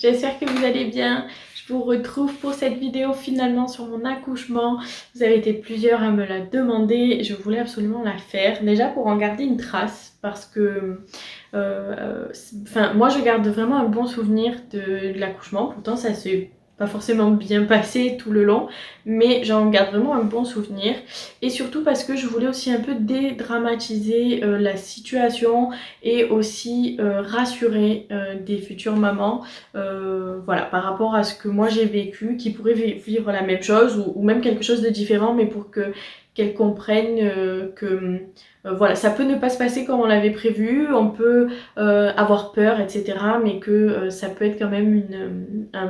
j'espère que vous allez bien. Je vous retrouve pour cette vidéo finalement sur mon accouchement. Vous avez été plusieurs à me la demander, je voulais absolument la faire. Déjà pour en garder une trace parce que moi je garde vraiment un bon souvenir de l'accouchement. Pourtant ça s'est pas forcément bien passé tout le long, mais j'en garde vraiment un bon souvenir. Et surtout parce que je voulais aussi un peu dédramatiser la situation et aussi rassurer des futures mamans voilà, par rapport à ce que moi j'ai vécu, qui pourraient vivre la même chose ou même quelque chose de différent, mais pour que qu'elles comprennent que voilà, ça peut ne pas se passer comme on l'avait prévu, on peut avoir peur, etc. Mais que ça peut être quand même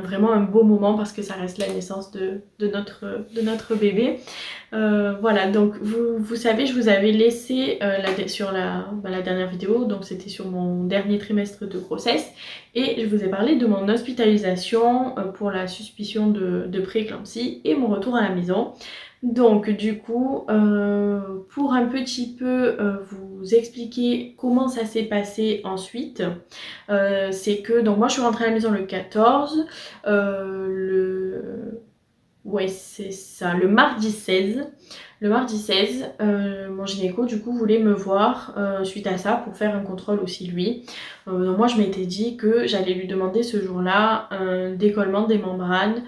vraiment un beau moment parce que ça reste la naissance de notre bébé. Voilà, donc vous savez, je vous avais laissé sur la dernière vidéo, donc c'était sur mon dernier trimestre de grossesse, et je vous ai parlé de mon hospitalisation pour la suspicion de prééclampsie et mon retour à la maison. Donc du coup, pour un petit peu vous expliquer comment ça s'est passé ensuite, c'est que donc moi je suis rentrée à la maison le 14, ouais c'est ça, le mardi 16. Le mardi 16, mon gynéco du coup voulait me voir suite à ça pour faire un contrôle aussi lui. Donc moi je m'étais dit que j'allais lui demander ce jour-là un décollement des membranes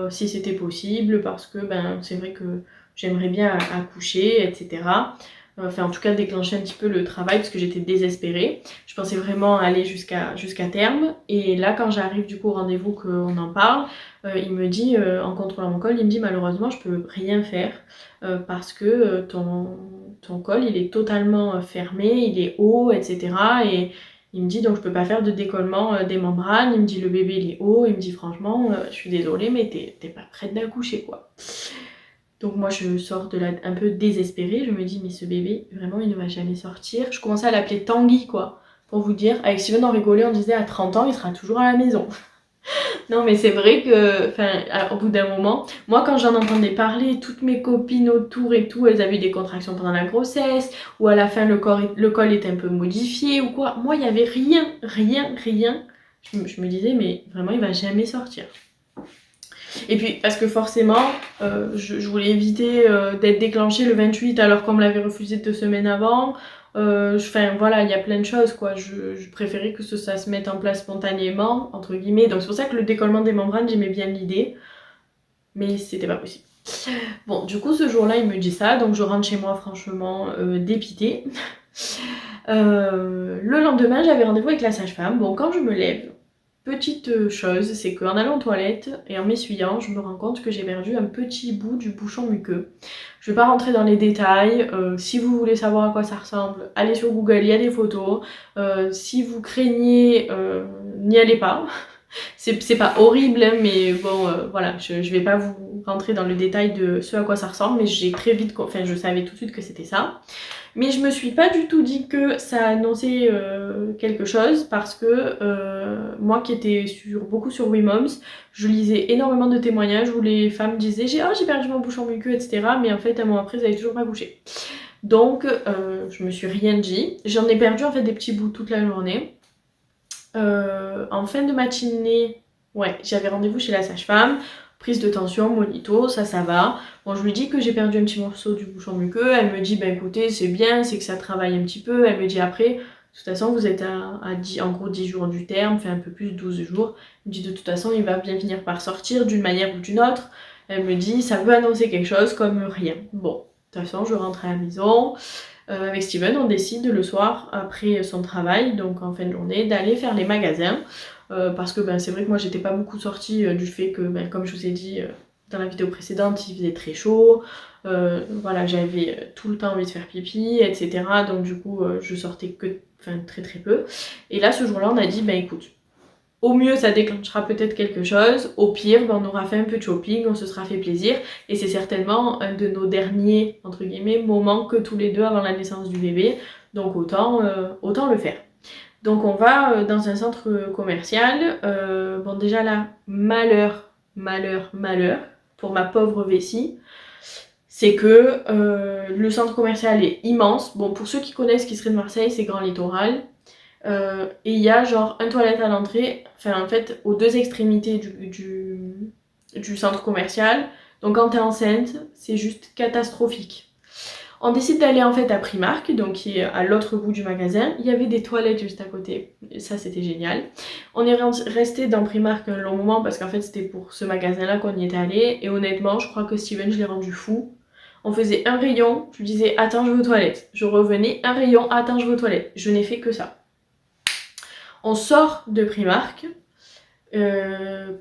si c'était possible parce que ben c'est vrai que j'aimerais bien accoucher, etc. Enfin en tout cas déclencher un petit peu le travail parce que j'étais désespérée. Je pensais vraiment aller jusqu'à terme. Et là quand j'arrive du coup au rendez-vous qu'on en parle, il me dit en contrôlant mon col, il me dit malheureusement je peux rien faire parce que ton col il est totalement fermé, il est haut, etc. Et il me dit donc je peux pas faire de décollement des membranes, il me dit le bébé il est haut, il me dit franchement je suis désolée mais t'es pas prête d'accoucher quoi. Donc moi je sors de là un peu désespérée, je me dis mais ce bébé vraiment il ne va jamais sortir. Je commençais à l'appeler Tanguy quoi, pour vous dire. Avec Steven on rigolait, on disait à 30 ans il sera toujours à la maison. Non mais c'est vrai que, au bout d'un moment, moi quand j'en entendais parler, toutes mes copines autour et tout, elles avaient eu des contractions pendant la grossesse, ou à la fin le col était un peu modifié ou quoi. Moi il n'y avait rien. Je me disais mais vraiment il va jamais sortir. Et puis parce que forcément, je voulais éviter d'être déclenchée le 28 alors qu'on me l'avait refusé 2 semaines avant. Voilà, il y a plein de choses quoi. Je préférais que ça se mette en place spontanément, entre guillemets. Donc c'est pour ça que le décollement des membranes, j'aimais bien l'idée. Mais c'était pas possible. Bon, du coup ce jour-là, il me dit ça. Donc je rentre chez moi franchement dépitée. Le lendemain, j'avais rendez-vous avec la sage-femme. Bon, quand je me lève, petite chose, c'est qu'en allant aux toilettes et en m'essuyant, je me rends compte que j'ai perdu un petit bout du bouchon muqueux. Je vais pas rentrer dans les détails, si vous voulez savoir à quoi ça ressemble, allez sur Google, il y a des photos. Si vous craignez, n'y allez pas. C'est pas horrible, hein, mais bon, voilà, je vais pas vous rentrer dans le détail de ce à quoi ça ressemble, mais j'ai très vite, je savais tout de suite que c'était ça. Mais je me suis pas du tout dit que ça annonçait quelque chose parce que moi qui étais beaucoup sur WeMoms, je lisais énormément de témoignages où les femmes disaient j'ai perdu mon bouchon muqueux, etc. Mais en fait un mois après, ils avaient toujours pas couché. Donc je me suis rien dit. J'en ai perdu en fait des petits bouts toute la journée. En fin de matinée, ouais, j'avais rendez-vous chez la sage-femme. Prise de tension, monito, ça va. Bon, je lui dis que j'ai perdu un petit morceau du bouchon muqueux. Elle me dit, bah écoutez, c'est bien, c'est que ça travaille un petit peu. Elle me dit après, de toute façon, vous êtes à 10, en gros 10 jours du terme, fait un peu plus, 12 jours. Elle me dit, de toute façon, il va bien finir par sortir d'une manière ou d'une autre. Elle me dit, ça peut annoncer quelque chose comme rien. Bon, de toute façon, je rentre à la maison. Avec Steven, on décide le soir, après son travail, donc en fin de journée, d'aller faire les magasins. Parce que c'est vrai que moi j'étais pas beaucoup sortie du fait que comme je vous ai dit dans la vidéo précédente, il faisait très chaud, voilà, j'avais tout le temps envie de faire pipi, etc. Donc du coup je sortais que très très peu. Et là ce jour-là on a dit écoute, au mieux ça déclenchera peut-être quelque chose, au pire on aura fait un peu de shopping, on se sera fait plaisir, et c'est certainement un de nos derniers entre guillemets moments que tous les deux avant la naissance du bébé, donc autant le faire. Donc on va dans un centre commercial. Bon déjà là, malheur pour ma pauvre vessie, c'est que le centre commercial est immense. Bon pour ceux qui connaissent, qui seraient de Marseille, c'est Grand Littoral. Et il y a genre une toilette à l'entrée, enfin en fait aux deux extrémités du centre commercial. Donc quand t'es enceinte, c'est juste catastrophique. On décide d'aller en fait à Primark, donc qui est à l'autre bout du magasin. Il y avait des toilettes juste à côté, et ça c'était génial. On est resté dans Primark un long moment parce qu'en fait c'était pour ce magasin-là qu'on y était allé. Et honnêtement, je crois que Steven, je l'ai rendu fou. On faisait un rayon, je lui disais attends je vais aux toilettes. Je revenais, un rayon, attends je vais aux toilettes. Je n'ai fait que ça. On sort de Primark.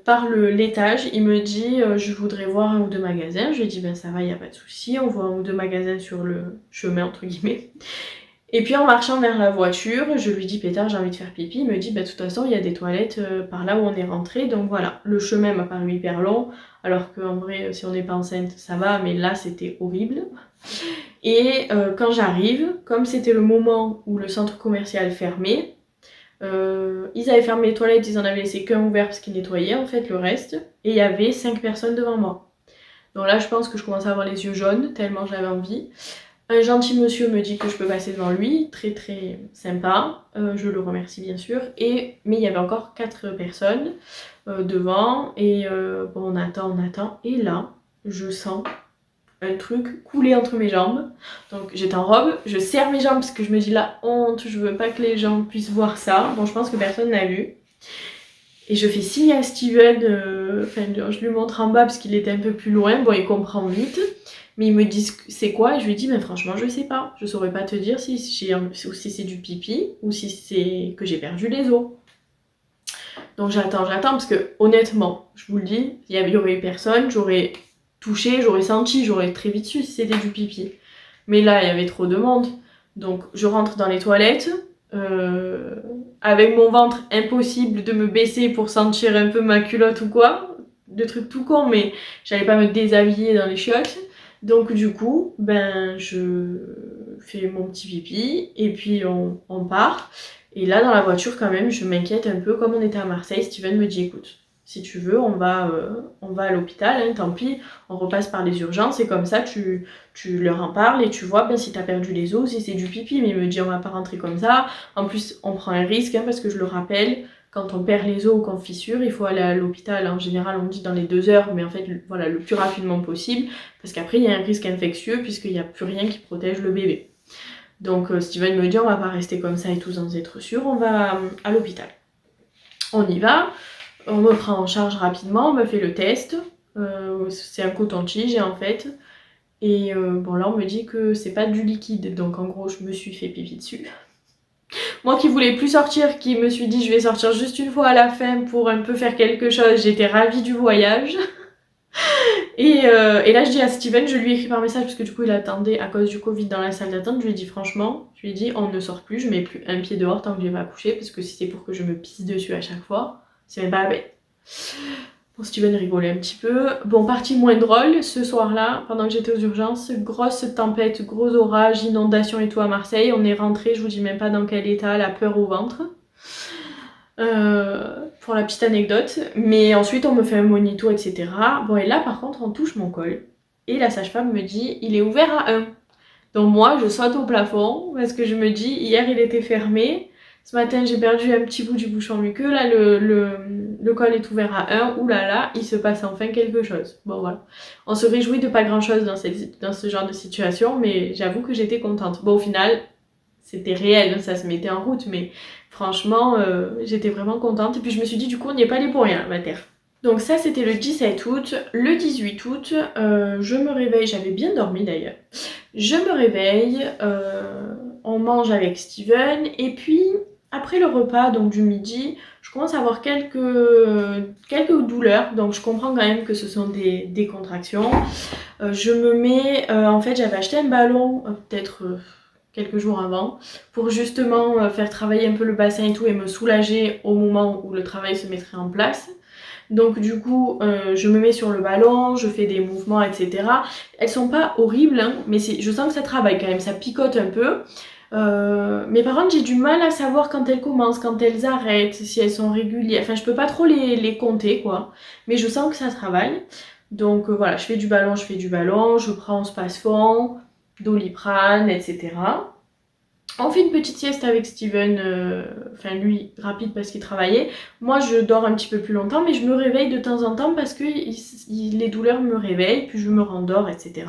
Par l'étage, il me dit je voudrais voir un ou deux magasins. Je lui ai dit ben ça va, il n'y a pas de souci, on voit un ou deux magasins sur le chemin entre guillemets. Et puis en marchant vers la voiture, je lui dis Pétard, j'ai envie de faire pipi. Il me dit ben de toute façon il y a des toilettes par là où on est rentré, donc voilà. Le chemin m'a paru hyper long, alors qu'en vrai si on n'est pas enceinte ça va, mais là c'était horrible. Et quand j'arrive, comme c'était le moment où le centre commercial fermait, ils avaient fermé les toilettes, ils en avaient laissé qu'un ouvert parce qu'ils nettoyaient en fait le reste. Et il y avait 5 personnes devant moi. Donc là je pense que je commence à avoir les yeux jaunes tellement j'avais envie. Un gentil monsieur me dit que je peux passer devant lui, très très sympa, je le remercie bien sûr. Mais il y avait encore 4 personnes devant et bon on attend. Et là je sens un truc couler entre mes jambes. Donc j'étais en robe, je serre mes jambes parce que je me dis la honte, je veux pas que les gens puissent voir ça. Bon je pense que personne n'a vu. Et je fais signe à Steven, je lui montre en bas parce qu'il était un peu plus loin, bon il comprend vite. Mais il me dit c'est quoi et je lui dis ben franchement je sais pas, je saurais pas te dire si c'est du pipi ou si c'est que j'ai perdu les os. Donc j'attends parce que honnêtement, je vous le dis, il y aurait eu personne, j'aurais touché, j'aurais senti, j'aurais très vite su si c'était du pipi. Mais là, il y avait trop de monde. Donc je rentre dans les toilettes, avec mon ventre impossible de me baisser pour sentir un peu ma culotte ou quoi. De trucs tout con, mais j'allais pas me déshabiller dans les chiottes. Donc du coup, ben je fais mon petit pipi et puis on part. Et là dans la voiture quand même, je m'inquiète un peu comme on était à Marseille. Steven me dit écoute, si tu veux, on va à l'hôpital, hein, tant pis, on repasse par les urgences et comme ça tu leur en parles et tu vois ben, si t'as perdu les os, si c'est du pipi. Mais il me dit on va pas rentrer comme ça. En plus on prend un risque hein, parce que je le rappelle, quand on perd les os ou qu'on fissure, il faut aller à l'hôpital. En général, on dit dans les 2 heures, mais en fait, voilà, le plus rapidement possible, parce qu'après, il y a un risque infectieux puisqu'il n'y a plus rien qui protège le bébé. Donc, Steven me dit, on va pas rester comme ça et tout sans être sûr, on va à l'hôpital. On y va, on me prend en charge rapidement, on me fait le test. C'est un coton-tige en fait. Et bon, là, on me dit que c'est pas du liquide, donc en gros, je me suis fait pipi dessus. Moi qui voulais plus sortir, qui me suis dit je vais sortir juste une fois à la fin pour un peu faire quelque chose, j'étais ravie du voyage. Et là je dis à Steven, je lui ai écrit par message parce que du coup il attendait à cause du Covid dans la salle d'attente, je lui ai dit franchement, je lui ai dit on ne sort plus, je mets plus un pied dehors tant que je vais pas accoucher parce que si c'est pour que je me pisse dessus à chaque fois, c'est même pas la peine. Bon, Steven rigolait un petit peu. Bon, partie moins drôle, ce soir-là, pendant que j'étais aux urgences, grosse tempête, gros orage, inondation et tout à Marseille. On est rentré, je vous dis même pas dans quel état, la peur au ventre. Pour la petite anecdote. Mais ensuite, on me fait un monito, etc. Bon, et là, par contre, on touche mon col. Et la sage-femme me dit, il est ouvert à 1. Donc moi, je saute au plafond parce que je me dis, hier, il était fermé. Ce matin, j'ai perdu un petit bout du bouchon muqueux. Là, le col est ouvert à 1. Ouh là là, il se passe enfin quelque chose. Bon, voilà. On se réjouit de pas grand-chose dans ce genre de situation, mais j'avoue que j'étais contente. Bon, au final, c'était réel, ça se mettait en route, mais franchement, j'étais vraiment contente. Et puis je me suis dit, du coup, on n'y est pas allé pour rien, ma terre. Donc ça, c'était le 17 août. Le 18 août, je me réveille. J'avais bien dormi d'ailleurs. Je me réveille, on mange avec Steven, et puis après le repas donc du midi, je commence à avoir quelques douleurs, donc je comprends quand même que ce sont des contractions. Je me mets, en fait j'avais acheté un ballon peut-être quelques jours avant pour justement faire travailler un peu le bassin et tout et me soulager au moment où le travail se mettrait en place. Donc du coup, je me mets sur le ballon, je fais des mouvements, etc. Elles sont pas horribles, hein, mais je sens que ça travaille quand même, ça picote un peu. Mais par contre, j'ai du mal à savoir quand elles commencent, quand elles arrêtent, si elles sont régulières. Enfin, je peux pas trop les compter, quoi. Mais je sens que ça travaille. Donc voilà, je fais du ballon, je prends Spasfon, Doliprane, etc. On fait une petite sieste avec Steven, enfin lui rapide parce qu'il travaillait. Moi je dors un petit peu plus longtemps mais je me réveille de temps en temps parce que les douleurs me réveillent, puis je me rendors, etc.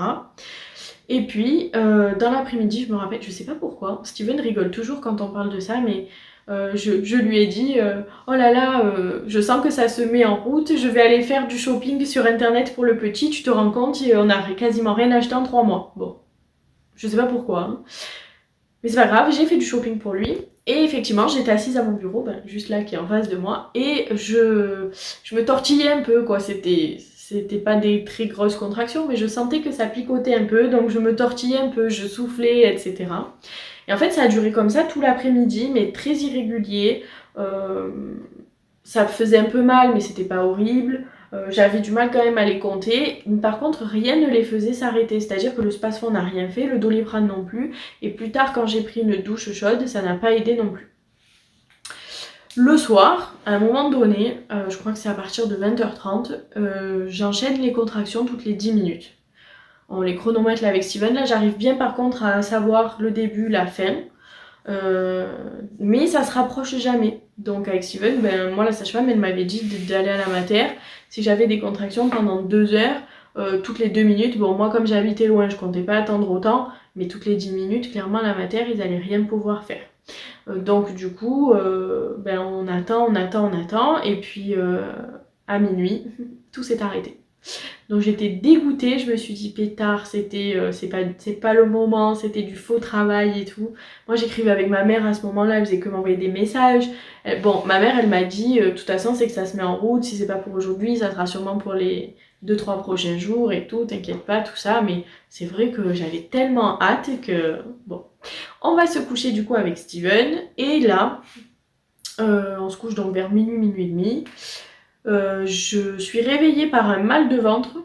Et puis dans l'après-midi, je me rappelle, je sais pas pourquoi, Steven rigole toujours quand on parle de ça, mais je lui ai dit oh là là, je sens que ça se met en route, je vais aller faire du shopping sur internet pour le petit, tu te rends compte, on a quasiment rien acheté en 3 mois. Bon, je sais pas pourquoi, hein. Mais c'est pas grave, j'ai fait du shopping pour lui. Et effectivement, j'étais assise à mon bureau, ben, juste là qui est en face de moi, et je me tortillais un peu, quoi. C'était pas des très grosses contractions, mais je sentais que ça picotait un peu, donc je me tortillais un peu, je soufflais, etc. Et en fait, ça a duré comme ça tout l'après-midi, mais très irrégulier. Euh, Ça faisait un peu mal, mais c'était pas horrible. J'avais du mal quand même à les compter. Par contre, rien ne les faisait s'arrêter. C'est-à-dire que le spasfon n'a rien fait, le Doliprane non plus. Et plus tard, quand j'ai pris une douche chaude, ça n'a pas aidé non plus. Le soir, à un moment donné, je crois que c'est à partir de 20h30, j'enchaîne les contractions toutes les 10 minutes. On les chronomètre là avec Steven. Là, j'arrive bien par contre à savoir le début, la fin. Mais ça se rapproche jamais. Donc avec Steven, ben, moi la sage-femme elle m'avait dit d'aller à la mater si j'avais des contractions pendant 2 heures, toutes les 2 minutes. Bon, moi comme j'habitais loin, je comptais pas attendre autant, mais toutes les 10 minutes, clairement à la mater ils allaient rien pouvoir faire. Donc du coup, ben, on attend, et puis à minuit, tout s'est arrêté. Donc j'étais dégoûtée, je me suis dit pétard, c'est pas le moment, c'était du faux travail et tout. Moi j'écrivais avec ma mère à ce moment-là, elle faisait que m'envoyer des messages. Bon, ma mère elle m'a dit, de toute façon c'est que ça se met en route, si c'est pas pour aujourd'hui, ça sera sûrement pour les 2-3 prochains jours et tout, t'inquiète pas, tout ça. Mais c'est vrai que j'avais tellement hâte que... Bon, on va se coucher du coup avec Steven, et là, on se couche donc vers minuit, minuit et demi. Je suis réveillée par un mal de ventre,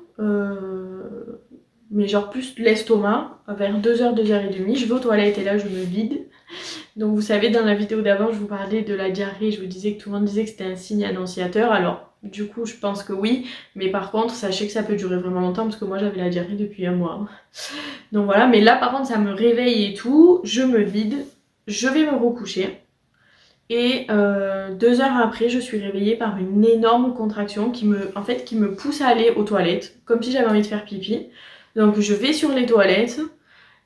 mais genre plus l'estomac, vers 2h, 2h30. Je vais aux toilettes et là je me vide. Donc vous savez, dans la vidéo d'avant, je vous parlais de la diarrhée, je vous disais que tout le monde disait que c'était un signe annonciateur. Alors du coup, je pense que oui, mais par contre, sachez que ça peut durer vraiment longtemps parce que moi j'avais la diarrhée depuis un mois. Donc voilà, mais là par contre, ça me réveille et tout, je me vide, je vais me recoucher. Et 2 heures après, je suis réveillée par une énorme contraction qui me pousse à aller aux toilettes, comme si j'avais envie de faire pipi. Donc je vais sur les toilettes,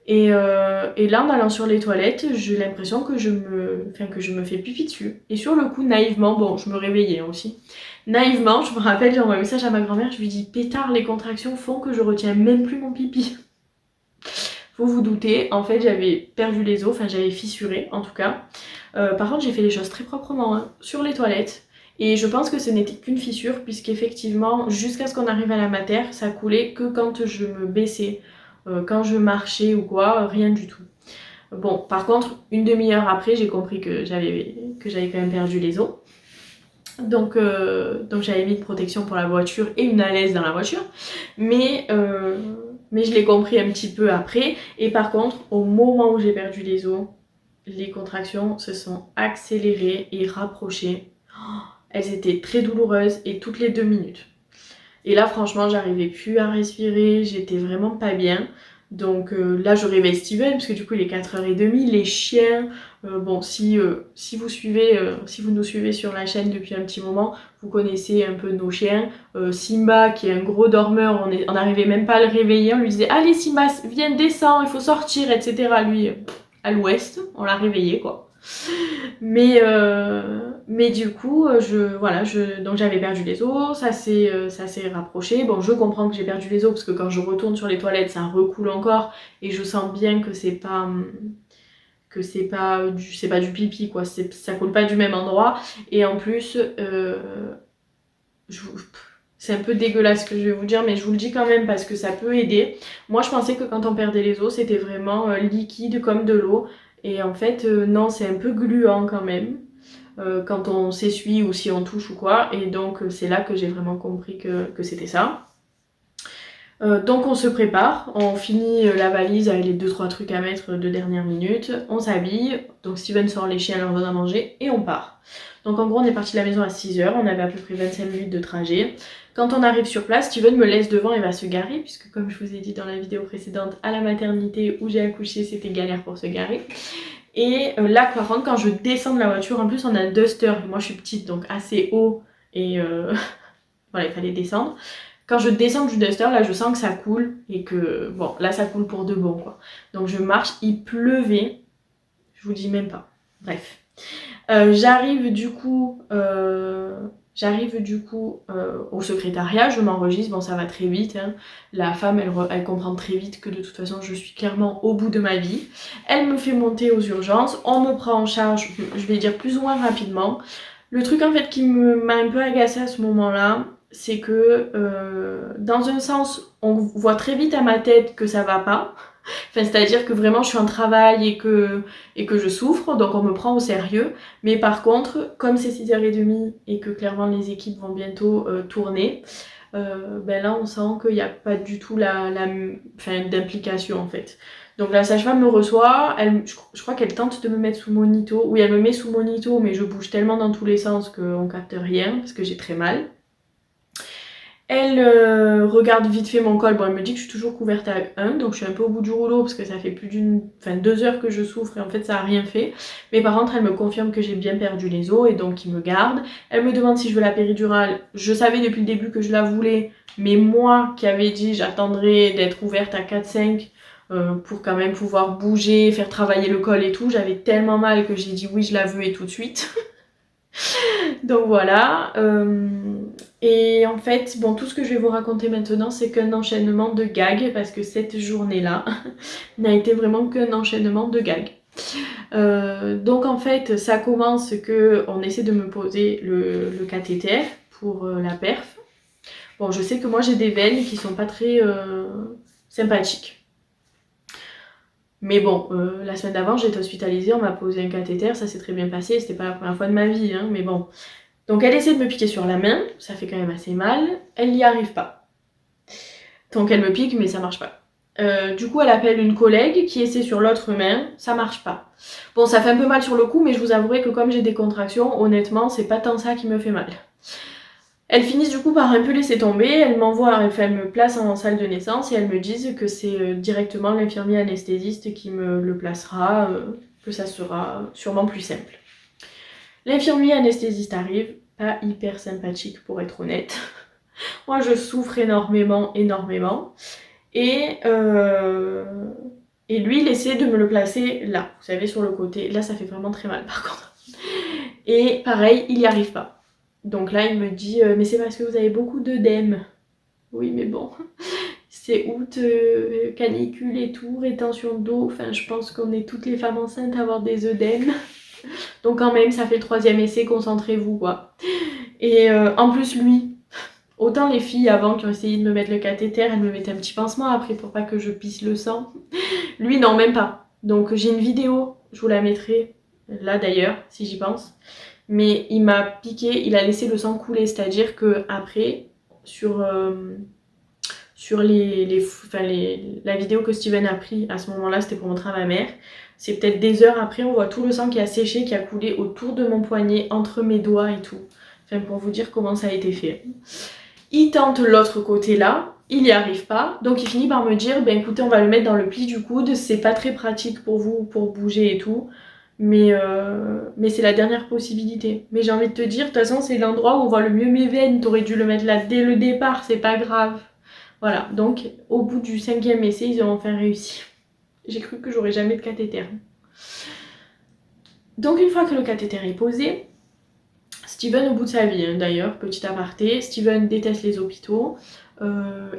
et là en allant sur les toilettes, j'ai l'impression que je me fais pipi dessus. Et sur le coup, naïvement, bon, je me réveillais aussi. Naïvement, je me rappelle, j'ai envoyé un message à ma grand-mère, je lui dis pétard, les contractions font que je retiens même plus mon pipi. Faut vous douter, en fait j'avais perdu les os, enfin j'avais fissuré en tout cas. Par contre j'ai fait les choses très proprement, hein, sur les toilettes. Et je pense que ce n'était qu'une fissure, puisqu'effectivement jusqu'à ce qu'on arrive à la mater, ça coulait que quand je me baissais, quand je marchais ou quoi, rien du tout. Bon, par contre, une demi-heure après, j'ai compris que j'avais quand même perdu les os. Donc j'avais mis une protection pour la voiture et une alaise dans la voiture. Mais je l'ai compris un petit peu après. Et par contre, au moment où j'ai perdu les os, les contractions se sont accélérées et rapprochées. Elles étaient très douloureuses et toutes les 2 minutes. Et là, franchement, j'arrivais plus à respirer, j'étais vraiment pas bien. Donc là, je réveille Steven, parce que du coup, il est 4h30. Les chiens, bon, si vous nous suivez sur la chaîne depuis un petit moment, vous connaissez un peu nos chiens. Simba, qui est un gros dormeur, on n'arrivait même pas à le réveiller. On lui disait, allez Simba, viens, descends, il faut sortir, etc. Lui, à l'ouest, on l'a réveillé, quoi. Mais du coup, donc j'avais perdu les os, ça s'est rapproché. Bon, je comprends que j'ai perdu les os parce que quand je retourne sur les toilettes, ça recoule encore et je sens bien que c'est pas du pipi, quoi. Ça coule pas du même endroit. Et en plus, c'est un peu dégueulasse ce que je vais vous dire, mais je vous le dis quand même parce que ça peut aider. Moi, je pensais que quand on perdait les os, c'était vraiment liquide comme de l'eau. Et en fait, non, c'est un peu gluant quand même, quand on s'essuie ou si on touche ou quoi. Et donc, c'est là que j'ai vraiment compris que c'était ça. Donc, on se prépare, on finit la valise avec les 2-3 trucs à mettre de dernière minute, on s'habille, donc Steven sort les chiens, leur donne à manger et on part. Donc, en gros, on est parti de la maison à 6h, on avait à peu près 25 minutes de trajet. Quand on arrive sur place, Steven me laisse devant et va se garer, puisque comme je vous ai dit dans la vidéo précédente, à la maternité où j'ai accouché, c'était galère pour se garer. Et là par contre quand je descends de la voiture, en plus on a un duster, moi je suis petite donc assez haut et voilà il fallait descendre. Quand je descends du duster là je sens que ça coule et que bon là ça coule pour de bon quoi. Donc je marche, il pleuvait, je vous dis même pas. Bref. J'arrive du coup au secrétariat, je m'enregistre, bon ça va très vite, hein. La femme elle comprend très vite que de toute façon je suis clairement au bout de ma vie. Elle me fait monter aux urgences, on me prend en charge, je vais dire plus ou moins rapidement. Le truc en fait qui m'a un peu agacée à ce moment-là, c'est que dans un sens on voit très vite à ma tête que ça va pas. Enfin, c'est-à-dire que vraiment je suis en travail et que je souffre, donc on me prend au sérieux. Mais par contre, comme c'est 6h30 et que clairement les équipes vont bientôt tourner, ben là on sent qu'il n'y a pas du tout d'implication en fait. Donc la sage-femme me reçoit, je crois qu'elle tente de me mettre sous monito. Oui, elle me met sous monito, mais je bouge tellement dans tous les sens qu'on capte rien parce que j'ai très mal. Elle regarde vite fait mon col, bon elle me dit que je suis toujours couverte à 1, donc je suis un peu au bout du rouleau parce que ça fait plus 2 heures que je souffre et en fait ça a rien fait. Mais par contre elle me confirme que j'ai bien perdu les os et donc il me garde. Elle me demande si je veux la péridurale, je savais depuis le début que je la voulais, mais moi qui avais dit j'attendrai d'être ouverte à 4-5 pour quand même pouvoir bouger, faire travailler le col et tout, j'avais tellement mal que j'ai dit oui je la veux et tout de suite. Donc voilà. Et en fait, bon, tout ce que je vais vous raconter maintenant, c'est qu'un enchaînement de gags, parce que cette journée-là n'a été vraiment qu'un enchaînement de gags. Donc en fait, ça commence que on essaie de me poser le cathéter pour la perf. Bon, je sais que moi j'ai des veines qui sont pas très sympathiques. Mais bon, la semaine d'avant, j'ai été hospitalisée, on m'a posé un cathéter, ça s'est très bien passé, c'était pas la première fois de ma vie, hein, mais bon. Donc elle essaie de me piquer sur la main, ça fait quand même assez mal, elle n'y arrive pas. Donc elle me pique mais ça marche pas. Du coup elle appelle une collègue qui essaie sur l'autre main, ça marche pas. Bon ça fait un peu mal sur le coup mais je vous avouerai que comme j'ai des contractions, honnêtement c'est pas tant ça qui me fait mal. Elles finissent du coup par un peu laisser tomber, elles me placent en salle de naissance et elles me disent que c'est directement l'infirmier anesthésiste qui me le placera, que ça sera sûrement plus simple. L'infirmier anesthésiste arrive, pas hyper sympathique pour être honnête. Moi je souffre énormément. Et lui il essaie de me le placer là, vous savez sur le côté. Là ça fait vraiment très mal par contre. Et pareil, il n'y arrive pas. Donc là il me dit mais c'est parce que vous avez beaucoup d'œdème. Oui mais bon, c'est août, canicule et tout, rétention d'eau. Enfin je pense qu'on est toutes les femmes enceintes à avoir des œdèmes. Donc quand même, ça fait le 3e essai, concentrez-vous quoi. Et en plus lui, autant les filles avant qui ont essayé de me mettre le cathéter, elles me mettaient un petit pansement après pour pas que je pisse le sang. Lui non, même pas. Donc j'ai une vidéo, je vous la mettrai là d'ailleurs, si j'y pense. Mais il m'a piqué, il a laissé le sang couler, c'est-à-dire que après, sur la vidéo que Steven a pris à ce moment-là, c'était pour montrer à ma mère. C'est peut-être des heures après, on voit tout le sang qui a séché, qui a coulé autour de mon poignet, entre mes doigts et tout. Enfin, pour vous dire comment ça a été fait. Il tente l'autre côté là, il n'y arrive pas, donc il finit par me dire, ben écoutez, on va le mettre dans le pli du coude, c'est pas très pratique pour vous, pour bouger et tout, mais c'est la dernière possibilité. Mais j'ai envie de te dire, de toute façon, c'est l'endroit où on voit le mieux mes veines, t'aurais dû le mettre là dès le départ, c'est pas grave. Voilà, donc au bout du 5e essai, ils ont enfin réussi. J'ai cru que j'aurais jamais de cathéter. Donc une fois que le cathéter est posé, Steven au bout de sa vie, hein, d'ailleurs, petit aparté, Steven déteste les hôpitaux,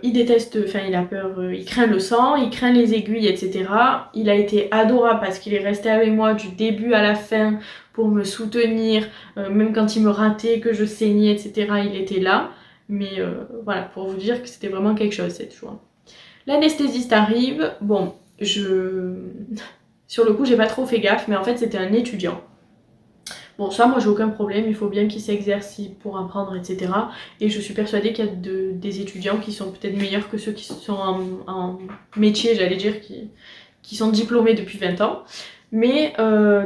il déteste, enfin il a peur, il craint le sang, il craint les aiguilles, etc. Il a été adorable parce qu'il est resté avec moi du début à la fin pour me soutenir, même quand il me ratait, que je saignais, etc. il était là. Mais voilà, pour vous dire que c'était vraiment quelque chose cette fois. L'anesthésiste arrive, bon, sur le coup j'ai pas trop fait gaffe, mais en fait c'était un étudiant. Bon ça moi j'ai aucun problème, il faut bien qu'il s'exerce pour apprendre, etc. Et je suis persuadée qu'il y a des étudiants qui sont peut-être meilleurs que ceux qui sont en métier, j'allais dire, qui sont diplômés depuis 20 ans. Mais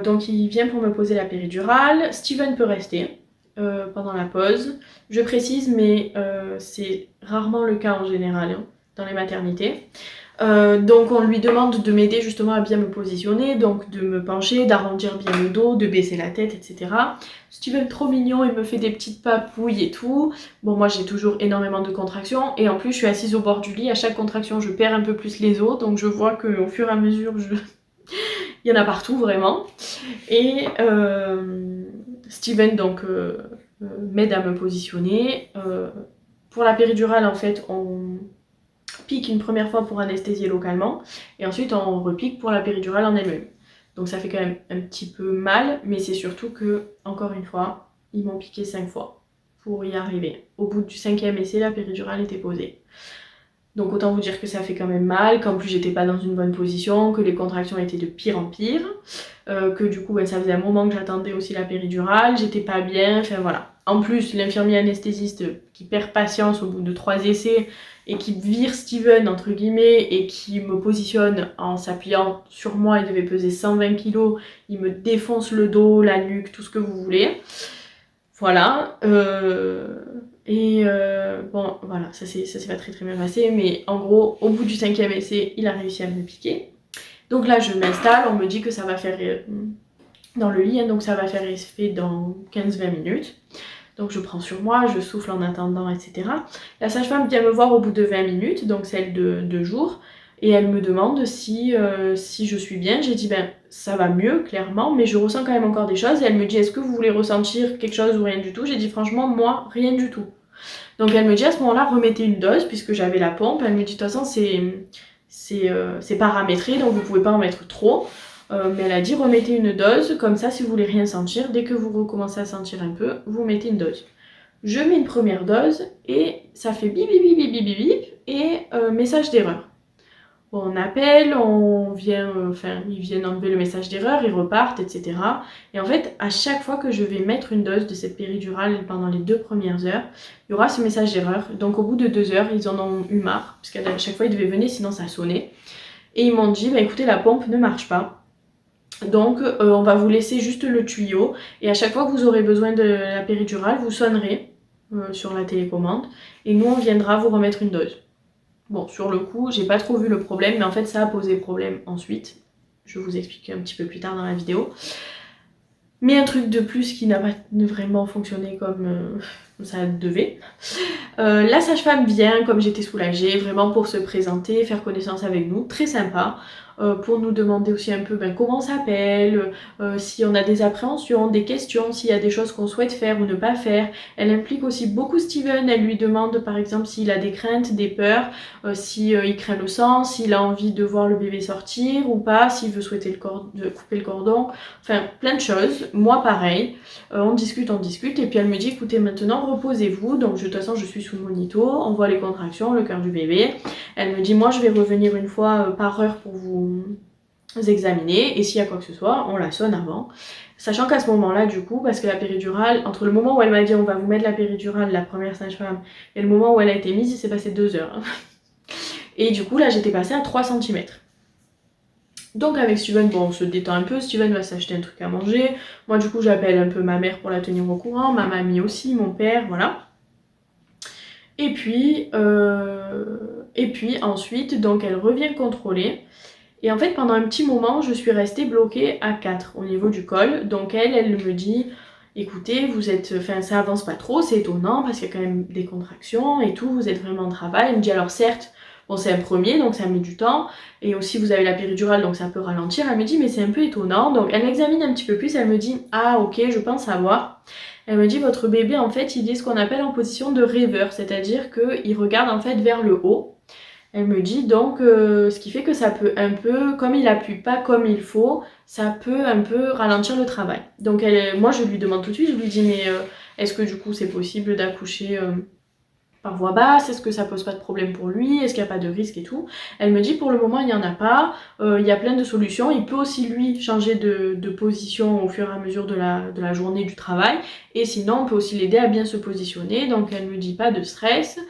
donc il vient pour me poser la péridurale, Steven peut rester pendant la pause. Je précise, mais c'est rarement le cas en général, hein, dans les maternités. Donc on lui demande de m'aider justement à bien me positionner, donc de me pencher, d'arrondir bien le dos, de baisser la tête, etc. Steven trop mignon, il me fait des petites papouilles et tout. Bon, moi j'ai toujours énormément de contractions et en plus je suis assise au bord du lit, à chaque contraction je perds un peu plus les os, donc je vois qu'au fur et à mesure il y en a partout vraiment. Et Steven donc m'aide à me positionner. Pour la péridurale en fait on pique une première fois pour anesthésier localement et ensuite on repique pour la péridurale en elle-même. Donc ça fait quand même un petit peu mal, mais c'est surtout que, encore une fois, ils m'ont piqué 5 fois pour y arriver. Au bout du 5e essai, la péridurale était posée. Donc autant vous dire que ça fait quand même mal, qu'en plus j'étais pas dans une bonne position, que les contractions étaient de pire en pire, que du coup ça faisait un moment que j'attendais aussi la péridurale, j'étais pas bien, enfin voilà. En plus l'infirmier anesthésiste qui perd patience au bout de 3 essais et qui vire Steven entre guillemets et qui me positionne en s'appuyant sur moi, il devait peser 120 kg, il me défonce le dos, la nuque, tout ce que vous voulez. Voilà. Bon, voilà, ça s'est pas très bien passé, mais en gros, au bout du 5e essai, il a réussi à me piquer. Donc là, je m'installe, on me dit que ça va faire dans le lit, hein, donc ça va faire effet dans 15-20 minutes. Donc je prends sur moi, je souffle en attendant, etc. La sage-femme vient me voir au bout de 20 minutes, donc celle de jour, et elle me demande si je suis bien. J'ai dit ben ça va mieux clairement, mais je ressens quand même encore des choses. Et elle me dit est-ce que vous voulez ressentir quelque chose ou rien du tout? J'ai dit franchement moi rien du tout. Donc elle me dit à ce moment-là remettez une dose puisque j'avais la pompe. Elle me dit de toute façon c'est paramétré donc vous pouvez pas en mettre trop. Mais elle a dit remettez une dose, comme ça si vous voulez rien sentir, dès que vous recommencez à sentir un peu, vous mettez une dose. Je mets une première dose et ça fait bip bip bip bip bip bip et message d'erreur. Bon, on appelle, on vient, ils viennent enlever le message d'erreur, ils repartent, etc. Et en fait, à chaque fois que je vais mettre une dose de cette péridurale pendant les 2 premières heures, il y aura ce message d'erreur. Donc au bout de 2 heures, ils en ont eu marre, parce qu'à chaque fois ils devaient venir, sinon ça sonnait. Et ils m'ont dit, bah écoutez, la pompe ne marche pas. Donc on va vous laisser juste le tuyau et à chaque fois que vous aurez besoin de la péridurale, vous sonnerez sur la télécommande et nous on viendra vous remettre une dose. Bon, sur le coup, j'ai pas trop vu le problème, mais en fait ça a posé problème ensuite. Je vais vous expliquer un petit peu plus tard dans la vidéo. Mais un truc de plus qui n'a pas vraiment fonctionné comme ça devait. La sage-femme vient, comme j'étais soulagée, vraiment pour se présenter, faire connaissance avec nous, très sympa. Pour nous demander aussi un peu comment on s'appelle, si on a des appréhensions, des questions, s'il y a des choses qu'on souhaite faire ou ne pas faire. Elle implique aussi beaucoup Steven, elle lui demande par exemple s'il a des craintes, des peurs, s'il craint le sang, s'il a envie de voir le bébé sortir ou pas, s'il veut souhaiter couper le cordon, enfin plein de choses. Moi pareil, on discute et puis elle me dit écoutez maintenant reposez-vous, donc de toute façon je suis sous le monito, on voit les contractions, le cœur du bébé. Elle me dit moi je vais revenir une fois par heure pour vous examiner et s'il y a quoi que ce soit on la sonne avant. Sachant qu'à ce moment là du coup, parce que la péridurale, entre le moment où elle m'a dit on va vous mettre la péridurale, la première sage-femme, et le moment où elle a été mise, il s'est passé 2 heures. Et du coup là j'étais passée à 3 cm. Donc avec Steven, bon on se détend un peu, Steven va s'acheter un truc à manger, moi du coup j'appelle un peu ma mère pour la tenir au courant, ma mamie aussi, mon père, voilà. Et puis ensuite, donc elle revient contrôler. Et en fait, pendant un petit moment, je suis restée bloquée à 4 au niveau du col. Donc elle me dit, écoutez, vous êtes, enfin ça avance pas trop, c'est étonnant parce qu'il y a quand même des contractions et tout, vous êtes vraiment en travail. Elle me dit alors certes, bon c'est un premier, donc ça met du temps. Et aussi vous avez la péridurale, donc ça peut ralentir. Elle me dit mais c'est un peu étonnant. Donc elle m'examine un petit peu plus, elle me dit, ah ok, je pense savoir. Elle me dit votre bébé en fait il est ce qu'on appelle en position de rêveur, c'est-à-dire qu'il regarde en fait vers le haut. Elle me dit donc ce qui fait que ça peut un peu, comme il appuie pas comme il faut, ça peut un peu ralentir le travail. Donc moi je lui demande tout de suite, je lui dis mais est-ce que du coup c'est possible d'accoucher par voie basse, est-ce que ça pose pas de problème pour lui, est-ce qu'il n'y a pas de risque et tout. Elle me dit pour le moment il n'y en a pas, il y a plein de solutions, il peut aussi lui changer de position au fur et à mesure de la journée du travail, et sinon on peut aussi l'aider à bien se positionner, donc elle me dit pas de stress.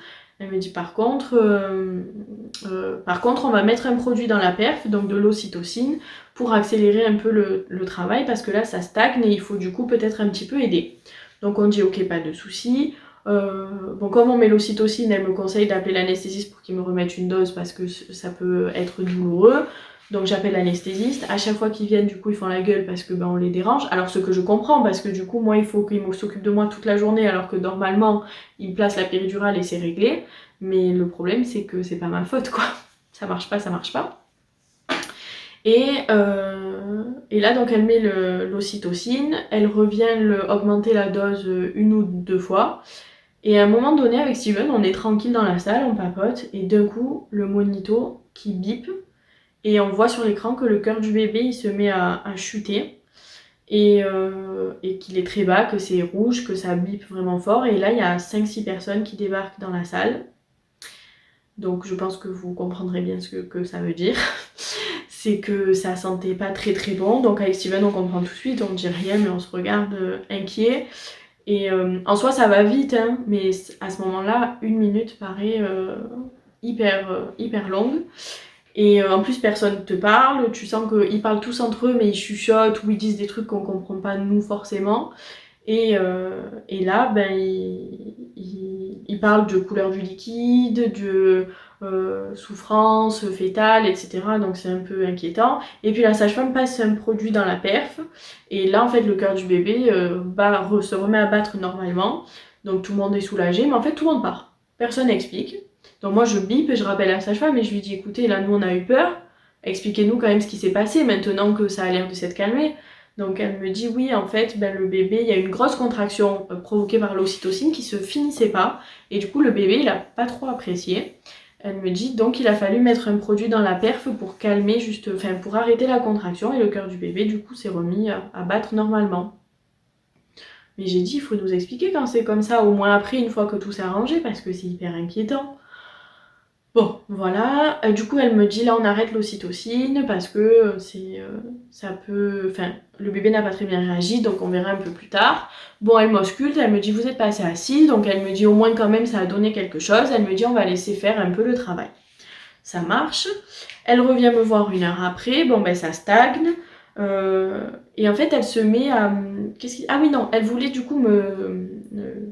Elle me dit par contre on va mettre un produit dans la perf, donc de l'ocytocine, pour accélérer un peu le travail, parce que là ça stagne et il faut du coup peut-être un petit peu aider. Donc on dit ok, pas de souci. Bon, comme on met l'ocytocine, elle me conseille d'appeler l'anesthésiste pour qu'il me remette une dose parce que ça peut être douloureux. Donc j'appelle l'anesthésiste. À chaque fois qu'ils viennent, du coup, ils font la gueule parce que on les dérange. Alors ce que je comprends, parce que du coup, moi, il faut qu'ils s'occupent de moi toute la journée, alors que normalement, ils me placent la péridurale et c'est réglé. Mais le problème, c'est que c'est pas ma faute, quoi. Ça marche pas, ça marche pas. Et là, donc, elle met l'ocytocine. Elle revient augmenter la dose 1 ou 2 fois. Et à un moment donné, avec Steven, on est tranquille dans la salle, on papote, et d'un coup, le monito qui bip, et on voit sur l'écran que le cœur du bébé, il se met à chuter, et qu'il est très bas, que c'est rouge, que ça bip vraiment fort, et là, il y a 5-6 personnes qui débarquent dans la salle. Donc je pense que vous comprendrez bien ce que ça veut dire. C'est que ça sentait pas très très bon, donc avec Steven, on comprend tout de suite, on dit rien, mais on se regarde inquiet. Et en soi, ça va vite, hein, mais à ce moment-là, 1 minute paraît hyper longue. Et en plus, personne te parle. Tu sens qu'ils parlent tous entre eux, mais ils chuchotent ou ils disent des trucs qu'on comprend pas nous forcément. Et là, ils parlent de couleur du liquide, de souffrance fétale, etc. Donc c'est un peu inquiétant. Et puis la sage-femme passe un produit dans la perf. Et là, en fait, le cœur du bébé se remet à battre normalement. Donc tout le monde est soulagé. Mais en fait, tout le monde part. Personne n'explique. Donc moi, je bip et je rappelle la sage-femme et je lui dis, écoutez, là, nous, on a eu peur. Expliquez-nous quand même ce qui s'est passé maintenant que ça a l'air de s'être calmé. Donc elle me dit oui, en fait, le bébé, il y a une grosse contraction provoquée par l'ocytocine qui se finissait pas. Et du coup, le bébé, il a pas trop apprécié. Elle me dit donc il a fallu mettre un produit dans la perf pour calmer, pour arrêter la contraction. Et le cœur du bébé, du coup, s'est remis à battre normalement. Mais j'ai dit, il faut nous expliquer quand c'est comme ça, au moins après, une fois que tout s'est arrangé, parce que c'est hyper inquiétant. Bon, voilà. Du coup, elle me dit là, on arrête l'ocytocine parce que ça peut. Enfin, le bébé n'a pas très bien réagi, donc on verra un peu plus tard. Bon, elle m'ausculte, elle me dit vous êtes pas assez assis, donc elle me dit au moins quand même ça a donné quelque chose. Elle me dit on va laisser faire un peu le travail. Ça marche. Elle revient me voir 1 heure après. Bon, ça stagne. Et en fait, elle se met à. Ah oui, non, elle voulait du coup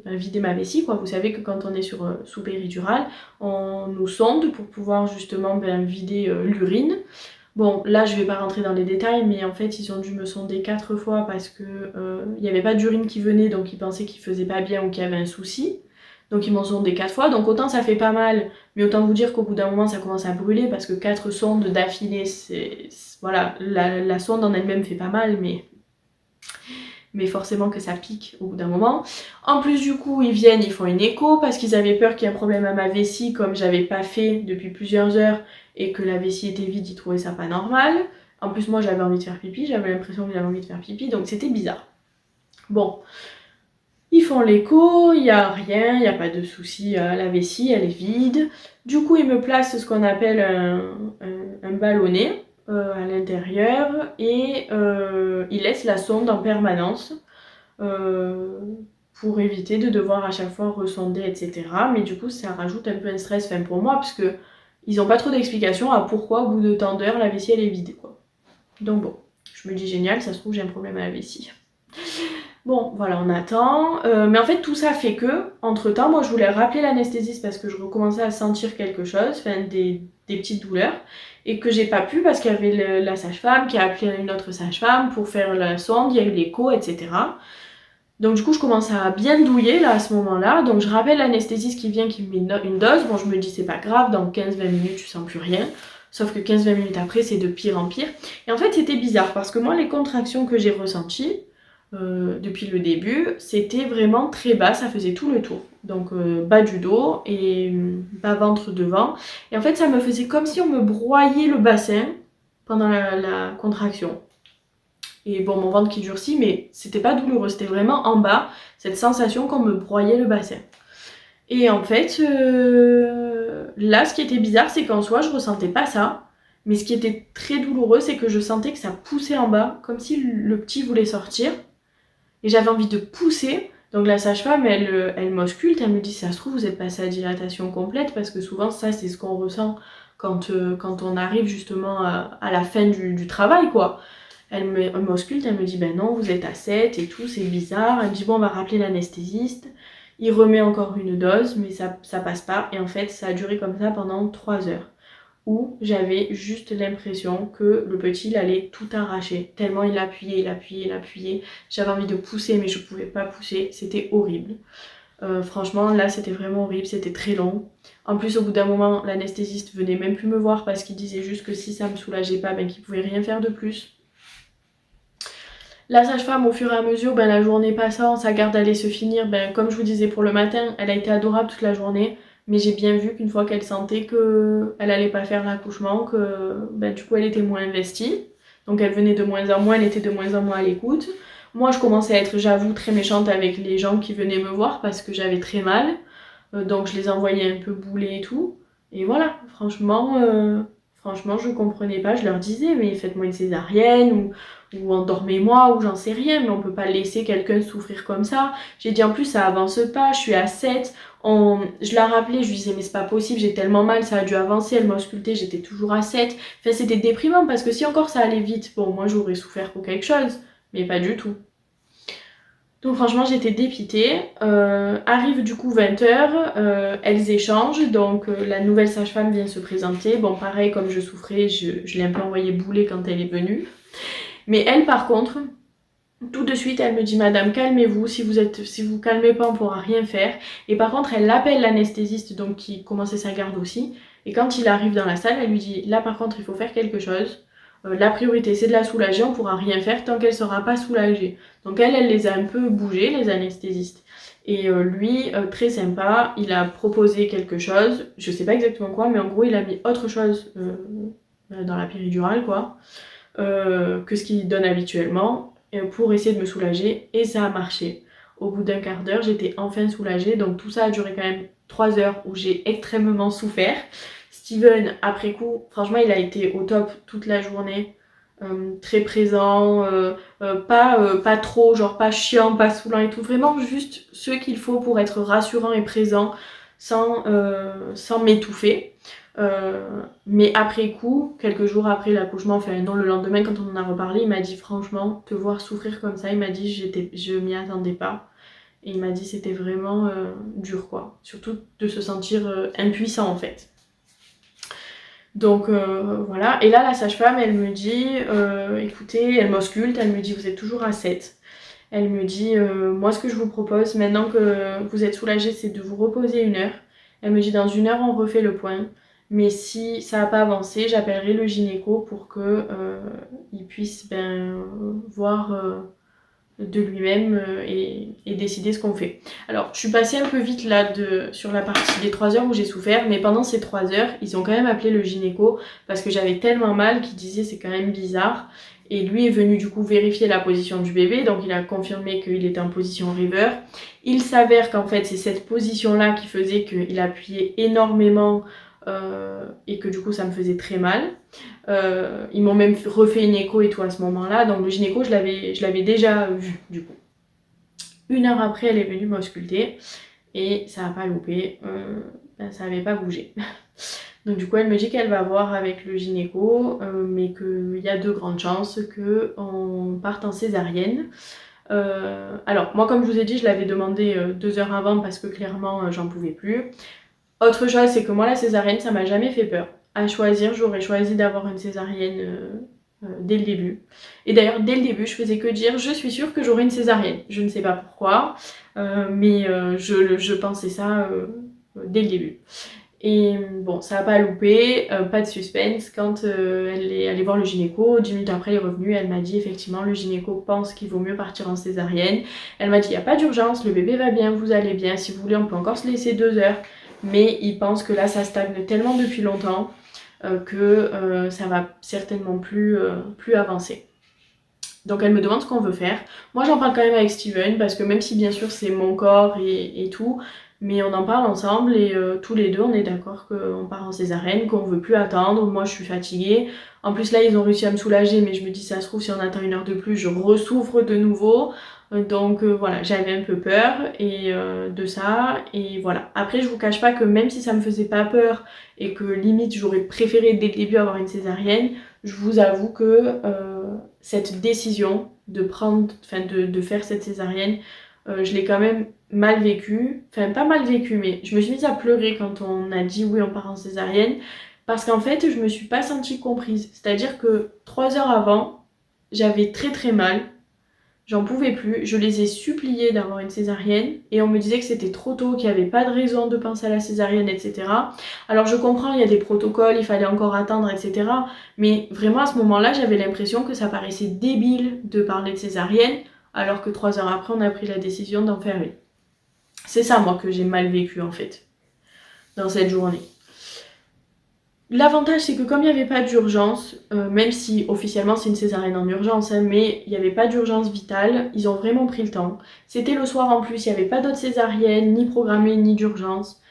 vider ma vessie, quoi. Vous savez que quand on est sous péridurale, on nous sonde pour pouvoir justement vider l'urine. Bon, là, je vais pas rentrer dans les détails, mais en fait, ils ont dû me sonder 4 fois parce que il n'y avait pas d'urine qui venait, donc ils pensaient qu'ils faisaient pas bien ou qu'il y avait un souci. Donc ils m'ont sondé 4 fois, donc autant ça fait pas mal, mais autant vous dire qu'au bout d'un moment ça commence à brûler parce que 4 sondes d'affilée, voilà, la sonde en elle-même fait pas mal, mais forcément que ça pique au bout d'un moment. En plus du coup, ils viennent, ils font une écho parce qu'ils avaient peur qu'il y ait un problème à ma vessie comme j'avais pas fait depuis plusieurs heures et que la vessie était vide, ils trouvaient ça pas normal. En plus moi j'avais envie de faire pipi, j'avais l'impression que j'avais envie de faire pipi, donc c'était bizarre. Bon. Ils font l'écho, il n'y a rien, il n'y a pas de souci, la vessie elle est vide. Du coup ils me placent ce qu'on appelle un ballonnet à l'intérieur et ils laissent la sonde en permanence pour éviter de devoir à chaque fois ressonder, etc. Mais du coup ça rajoute un peu un stress pour moi parce que ils n'ont pas trop d'explications à pourquoi au bout de tant d'heures la vessie elle est vide, quoi. Donc bon, je me dis génial, ça se trouve j'ai un problème à la vessie. Bon, voilà, on attend. Mais en fait, tout ça fait que, entre-temps, moi, je voulais rappeler l'anesthésiste parce que je recommençais à sentir quelque chose, des petites douleurs, et que j'ai pas pu parce qu'il y avait la sage-femme qui a appelé une autre sage-femme pour faire la sonde, il y a eu l'écho, etc. Donc du coup, je commence à bien douiller, là, à ce moment-là. Donc je rappelle l'anesthésiste qui vient, qui me met une dose. Bon, je me dis, c'est pas grave, dans 15-20 minutes, tu sens plus rien. Sauf que 15-20 minutes après, c'est de pire en pire. Et en fait, c'était bizarre parce que moi, les contractions que j'ai ressenties, depuis le début, c'était vraiment très bas, ça faisait tout le tour. Donc bas du dos et bas ventre devant. Et en fait, ça me faisait comme si on me broyait le bassin pendant la contraction. Et bon, mon ventre qui durcit, mais c'était pas douloureux, c'était vraiment en bas, cette sensation qu'on me broyait le bassin. Et en fait, là, ce qui était bizarre, c'est qu'en soi, je ressentais pas ça. Mais ce qui était très douloureux, c'est que je sentais que ça poussait en bas, comme si le petit voulait sortir. Et j'avais envie de pousser. Donc la sage-femme, elle m'ausculte, elle me dit, ça se trouve, vous êtes passé à dilatation complète, parce que souvent, ça, c'est ce qu'on ressent quand on arrive justement à la fin du travail, quoi. Elle m'ausculte, elle me dit, ben non, vous êtes à 7 et tout, c'est bizarre. Elle me dit, bon, on va rappeler l'anesthésiste. Il remet encore une dose, mais ça passe pas. Et en fait, ça a duré comme ça pendant 3 heures. Où j'avais juste l'impression que le petit il allait tout arracher. Tellement il appuyait, il appuyait, il appuyait. J'avais envie de pousser, mais je pouvais pas pousser. C'était horrible. Franchement, là, c'était vraiment horrible. C'était très long. En plus, au bout d'un moment, l'anesthésiste venait même plus me voir parce qu'il disait juste que si ça me soulageait pas, ben qu'il pouvait rien faire de plus. La sage-femme, au fur et à mesure, ben, la journée passant, sa garde allait se finir. Ben, comme je vous disais pour le matin, elle a été adorable toute la journée. Mais j'ai bien vu qu'une fois qu'elle sentait qu'elle allait pas faire l'accouchement, que ben, du coup elle était moins investie. Donc elle venait de moins en moins, elle était de moins en moins à l'écoute. Moi je commençais à être, j'avoue, très méchante avec les gens qui venaient me voir parce que j'avais très mal. Donc je les envoyais un peu bouler et tout. Et voilà, franchement je comprenais pas. Je leur disais, mais faites-moi une césarienne ou endormez-moi ou j'en sais rien, mais on peut pas laisser quelqu'un souffrir comme ça. J'ai dit en plus ça avance pas, je suis à 7. Je la rappelais, je lui disais mais c'est pas possible, j'ai tellement mal, ça a dû avancer, elle m'a ausculté, j'étais toujours à 7. Enfin c'était déprimant parce que si encore ça allait vite, bon moi j'aurais souffert pour quelque chose, mais pas du tout. Donc franchement j'étais dépitée. Arrive du coup 20h, elles échangent, donc la nouvelle sage-femme vient se présenter. Bon pareil comme je souffrais, je l'ai un peu envoyée bouler quand elle est venue. Mais elle par contre, tout de suite elle me dit madame calmez-vous, si vous calmez pas on pourra rien faire. Et par contre elle appelle l'anesthésiste donc qui commençait sa garde aussi. Et quand il arrive dans la salle elle lui dit là par contre il faut faire quelque chose. La priorité c'est de la soulager, on pourra rien faire tant qu'elle sera pas soulagée. Donc elle les a un peu bougés les anesthésistes. Et lui, très sympa, il a proposé quelque chose, je sais pas exactement quoi, mais en gros il a mis autre chose dans la péridurale quoi, que ce qu'il donne habituellement pour essayer de me soulager et ça a marché. Au bout d'un quart d'heure, j'étais enfin soulagée, donc tout ça a duré quand même 3 heures où j'ai extrêmement souffert. Steven, après coup, franchement, il a été au top toute la journée, très présent, pas trop, genre pas chiant, pas saoulant et tout, vraiment juste ce qu'il faut pour être rassurant et présent sans m'étouffer. Mais après coup, quelques jours après l'accouchement, enfin non le lendemain quand on en a reparlé, il m'a dit franchement, te voir souffrir comme ça, il m'a dit je m'y attendais pas. Et il m'a dit c'était vraiment dur quoi. Surtout de se sentir impuissant en fait. Donc voilà, et là la sage-femme elle me dit, écoutez, elle m'ausculte, elle me dit vous êtes toujours à 7. Elle me dit, moi ce que je vous propose maintenant que vous êtes soulagée c'est de vous reposer 1 heure. Elle me dit dans 1 heure on refait le point. Mais si ça n'a pas avancé, j'appellerai le gynéco pour que il puisse voir de lui-même et décider ce qu'on fait. Alors, je suis passée un peu vite là sur la partie des 3 heures où j'ai souffert, mais pendant ces 3 heures, ils ont quand même appelé le gynéco parce que j'avais tellement mal qu'il disait c'est quand même bizarre. Et lui est venu du coup vérifier la position du bébé, donc il a confirmé qu'il était en position river. Il s'avère qu'en fait c'est cette position-là qui faisait qu'il appuyait énormément et que du coup ça me faisait très mal. Ils m'ont même refait une écho et tout à ce moment-là, donc le gynéco je l'avais déjà vu du coup. 1 heure après elle est venue m'ausculter et ça n'a pas loupé, ça n'avait pas bougé. Donc du coup elle me dit qu'elle va voir avec le gynéco, mais qu'il y a de grandes chances qu'on parte en césarienne. Alors moi comme je vous ai dit je l'avais demandé 2 heures avant parce que clairement j'en pouvais plus. Autre chose c'est que moi la césarienne ça m'a jamais fait peur. À choisir j'aurais choisi d'avoir une césarienne dès le début. Et d'ailleurs dès le début je faisais que dire je suis sûre que j'aurai une césarienne. Je ne sais pas pourquoi mais je pensais ça dès le début. Et bon, ça n'a pas loupé, pas de suspense. Quand elle est allée voir le gynéco, 10 minutes après elle est revenue, elle m'a dit effectivement le gynéco pense qu'il vaut mieux partir en césarienne. Elle m'a dit il n'y a pas d'urgence, le bébé va bien, vous allez bien, si vous voulez on peut encore se laisser 2 heures. Mais il pense que là ça stagne tellement depuis longtemps que ça va certainement plus avancer. Donc elle me demande ce qu'on veut faire. Moi j'en parle quand même avec Steven parce que même si bien sûr c'est mon corps et tout, mais on en parle ensemble et tous les deux on est d'accord qu'on part en césarienne, qu'on veut plus attendre. Moi je suis fatiguée. En plus là ils ont réussi à me soulager mais je me dis ça se trouve si on attend 1 heure de plus je ressouffre de nouveau. Donc voilà, j'avais un peu peur et de ça et voilà. Après je vous cache pas que même si ça me faisait pas peur et que limite j'aurais préféré dès le début avoir une césarienne, je vous avoue que cette décision de faire cette césarienne, je l'ai quand même mal vécu, enfin pas mal vécu, mais je me suis mise à pleurer quand on a dit oui on part en césarienne, parce qu'en fait je me suis pas sentie comprise, c'est-à-dire que 3 heures avant, j'avais très très mal, j'en pouvais plus, je les ai suppliés d'avoir une césarienne et on me disait que c'était trop tôt, qu'il n'y avait pas de raison de penser à la césarienne, etc. Alors je comprends, il y a des protocoles, il fallait encore attendre, etc. Mais vraiment à ce moment-là, j'avais l'impression que ça paraissait débile de parler de césarienne alors que 3 heures après, on a pris la décision d'en faire une. C'est ça, moi, que j'ai mal vécu en fait, dans cette journée. L'avantage, c'est que comme il n'y avait pas d'urgence, même si officiellement c'est une césarienne en urgence, hein, mais il n'y avait pas d'urgence vitale, ils ont vraiment pris le temps. C'était le soir en plus, il n'y avait pas d'autres césariennes, ni programmées, ni d'urgence.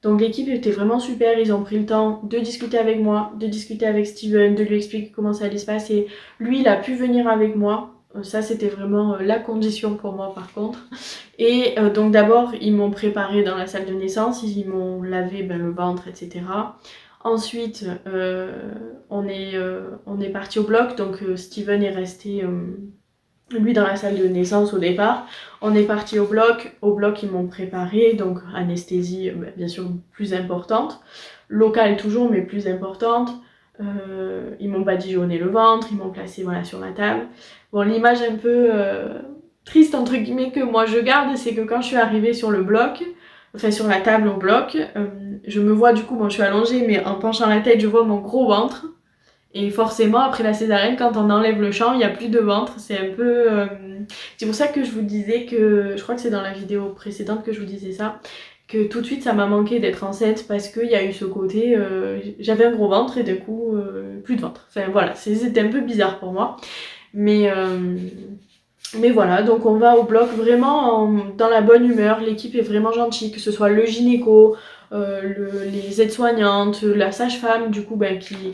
Donc l'équipe était vraiment super, ils ont pris le temps de discuter avec moi, de discuter avec Steven, de lui expliquer comment ça allait se passer. Lui, il a pu venir avec moi, ça c'était vraiment la condition pour moi par contre. Et donc d'abord, ils m'ont préparé dans la salle de naissance, ils m'ont lavé le ventre, etc. Ensuite, on est parti au bloc, donc Steven est resté lui dans la salle de naissance au départ. On est parti au bloc ils m'ont préparé, donc anesthésie bien sûr plus importante, locale toujours mais plus importante. Ils m'ont badigeonné le ventre, ils m'ont placé voilà, sur la table. Bon, l'image un peu triste entre guillemets que moi je garde, c'est que quand je suis arrivée sur le bloc, enfin sur la table au bloc, je me vois du coup, bon je suis allongée mais en penchant la tête je vois mon gros ventre. Et forcément après la césarienne quand on enlève le champ il n'y a plus de ventre, c'est un peu... C'est pour ça que je vous disais que, je crois que c'est dans la vidéo précédente que je vous disais ça, que tout de suite ça m'a manqué d'être enceinte parce qu'il y a eu ce côté, j'avais un gros ventre et du coup plus de ventre. Enfin voilà, c'était un peu bizarre pour moi. Mais voilà, donc on va au bloc vraiment dans la bonne humeur, l'équipe est vraiment gentille, que ce soit le gynéco, les aides-soignantes, la sage-femme du coup